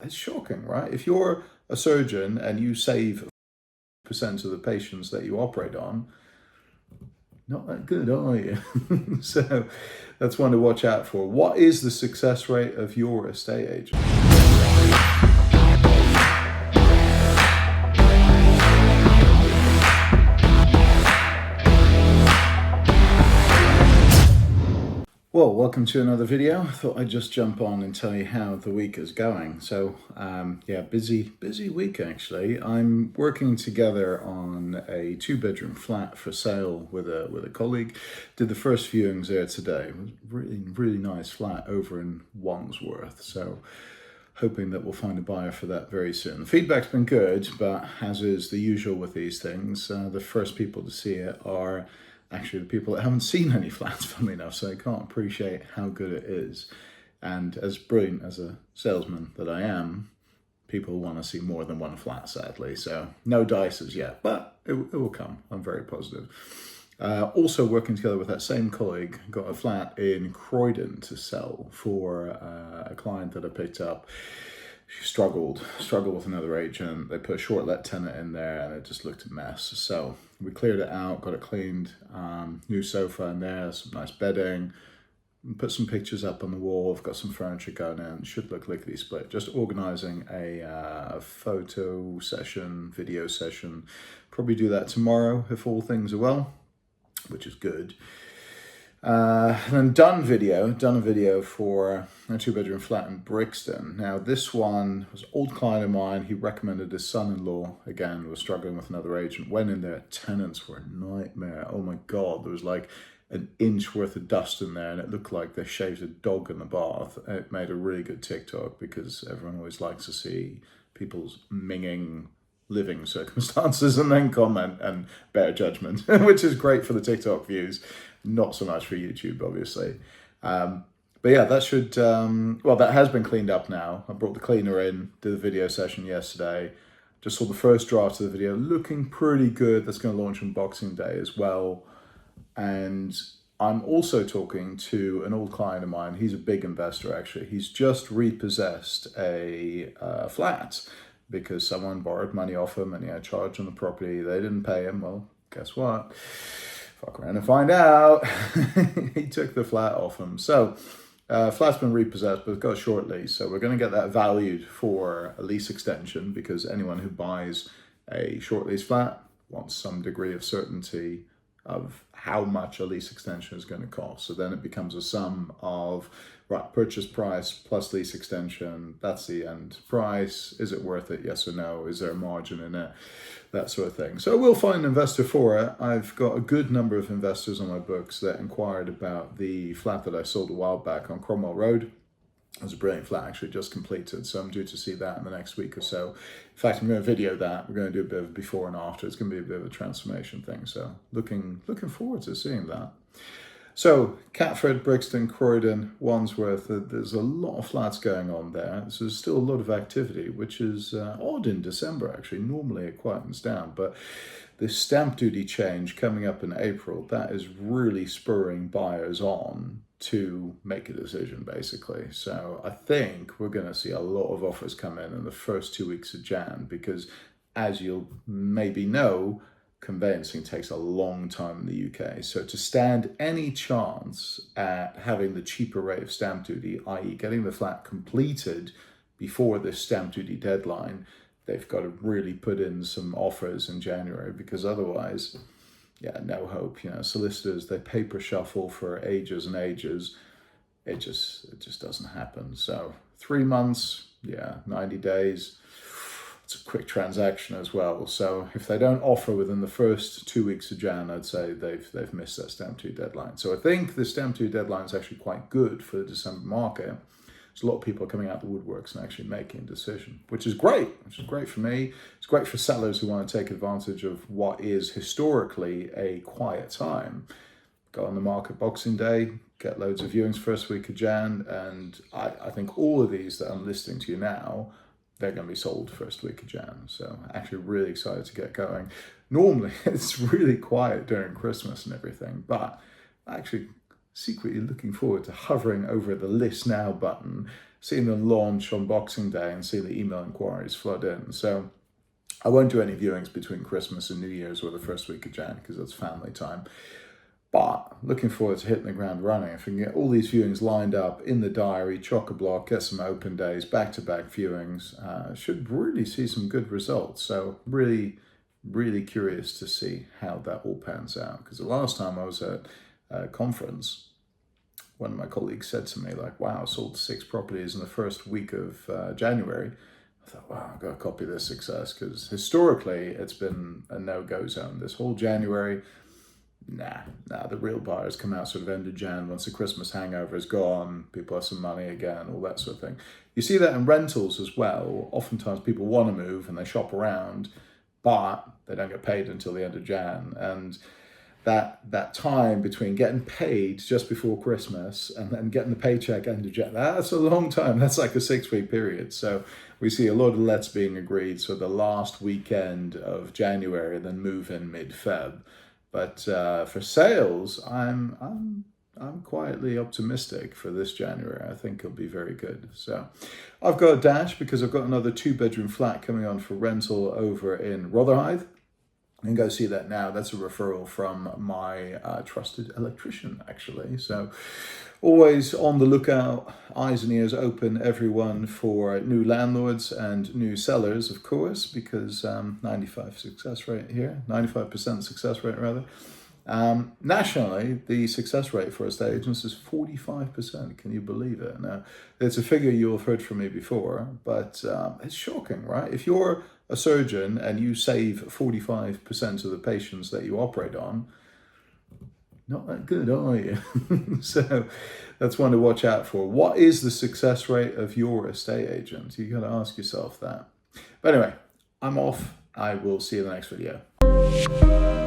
It's shocking, right? If you're a surgeon and you save percent of the patients that you operate on, not that good, are you? So that's one to watch out for. What is the success rate of your estate agent? Well, welcome to another video. I thought I'd just jump on and tell you how the week is going. So, yeah, busy week actually. I'm working together on a 2-bedroom flat for sale with a colleague. Did the first viewings there today. It was really nice flat over in Wandsworth. So, hoping that we'll find a buyer for that very soon. The feedback's been good, but as is the usual with these things, the first people to see it are actually the people that haven't seen any flats, funnily enough, so they can't appreciate how good it is. And as brilliant as a salesman that I am, people want to see more than one flat, sadly. So no dice as yet, but it will come. I'm very positive. Also working together with that same colleague, got a flat in Croydon to sell for a client that I picked up. She struggled with another agent. They put a short let tenant in there and it just looked a mess. So we cleared it out, got it cleaned, new sofa in there, some nice bedding, put some pictures up on the wall. I've got some furniture going in, should look lickety split. Just organising a photo session, video session. Probably do that tomorrow if all things are well, which is good. And then done a video for a 2-bedroom flat in Brixton. Now this one was an old client of mine. He recommended his son-in-law, again, was struggling with another agent. Went in there, tenants were a nightmare. Oh my God, there was like an inch worth of dust in there and it looked like they shaved a dog in the bath. It made a really good TikTok because everyone always likes to see people's minging living circumstances and then comment and better judgment, which is great for the TikTok views, not so much for YouTube, obviously. But yeah, that should, well, that has been cleaned up now. I brought the cleaner in, did a video session yesterday, just saw the first draft of the video, looking pretty good. That's going to launch on Boxing Day as well. And I'm also talking to an old client of mine. He's a big investor, actually. He's just repossessed a flat because someone borrowed money off him and he had charge on the property. They didn't pay him. Well, guess what? Fuck around and find out. He took the flat off him. So flat's been repossessed, but it's got a short lease. So we're going to get that valued for a lease extension because anyone who buys a short lease flat wants some degree of certainty of how much a lease extension is going to cost. So then it becomes a sum of, right, purchase price plus lease extension, that's the end price. Is it worth it? Yes or no? Is there a margin in it? That sort of thing. So we'll find an investor for it. I've got a good number of investors on my books that inquired about the flat that I sold a while back on Cromwell Road. It was a brilliant flat, actually, just completed. So I'm due to see that in the next week or so. In fact, I'm going to video that. We're going to do a bit of before and after. It's going to be a bit of a transformation thing. So looking forward to seeing that. So Catford, Brixton, Croydon, Wandsworth, there's a lot of flats going on there. So there's still a lot of activity, which is odd in December, actually. Normally it quietens down, but this stamp duty change coming up in April, that is really spurring buyers on to make a decision, basically. So I think we're going to see a lot of offers come in the first 2 weeks of Jan because, as you'll maybe know, conveyancing takes a long time in the UK. So to stand any chance at having the cheaper rate of stamp duty, i.e. getting the flat completed before this stamp duty deadline, they've got to really put in some offers in January because otherwise, yeah, no hope. You know, solicitors, they paper shuffle for ages and ages. It just doesn't happen. So 3 months, yeah, 90 days. It's a quick transaction as well. So if they don't offer within the first 2 weeks of Jan, I'd say they've missed that stamp duty deadline. So I think the stamp duty deadline is actually quite good for the December market. There's a lot of people coming out the woodworks and actually making a decision, which is great for me. It's great for sellers who want to take advantage of what is historically a quiet time. Go on the market Boxing Day, get loads of viewings first week of Jan, and I think all of these that I'm listing to you now, they're going to be sold first week of Jan. So actually really excited to get going. Normally it's really quiet during Christmas and everything, but actually secretly looking forward to hovering over the list now button seeing them launch on Boxing Day and seeing the email inquiries flood in. So I won't do any viewings between Christmas and New Year's or the first week of Jan because that's family time. But looking forward to hitting the ground running. If we can get all these viewings lined up in the diary, chock-a-block, get some open days, back-to-back viewings, should really see some good results. So really, really curious to see how that all pans out. Because the last time I was at a conference, one of my colleagues said to me, like, wow, I sold 6 properties in the first week of January. I thought, wow, I've got to copy this success, because historically it's been a no-go zone. This whole January, nah, the real buyers come out sort of end of Jan once the Christmas hangover is gone, people have some money again, all that sort of thing. You see that in rentals as well. Oftentimes people want to move and they shop around, but they don't get paid until the end of Jan. And that time between getting paid just before Christmas and then getting the paycheck end of Jan, that's a long time. That's like a 6-week period. So we see a lot of lets being agreed. So the last weekend of January and then move in mid-Feb. But for sales, I'm quietly optimistic for this January. I think it'll be very good. So I've got a dash because I've got another 2-bedroom flat coming on for rental over in Rotherhithe. You can go see that now. That's a referral from my trusted electrician, actually. So always on the lookout, eyes and ears open, everyone, for new landlords and new sellers, of course, because 95% success rate here, 95% success rate rather. Nationally, the success rate for estate agents is 45%. Can you believe it? Now, it's a figure you'll have heard from me before, but it's shocking, right? If you're a surgeon and you save 45% of the patients that you operate on, not that good, are you? So that's one to watch out for. What is the success rate of your estate agent? You got to ask yourself that. But anyway, I'm off. I will see you in the next video.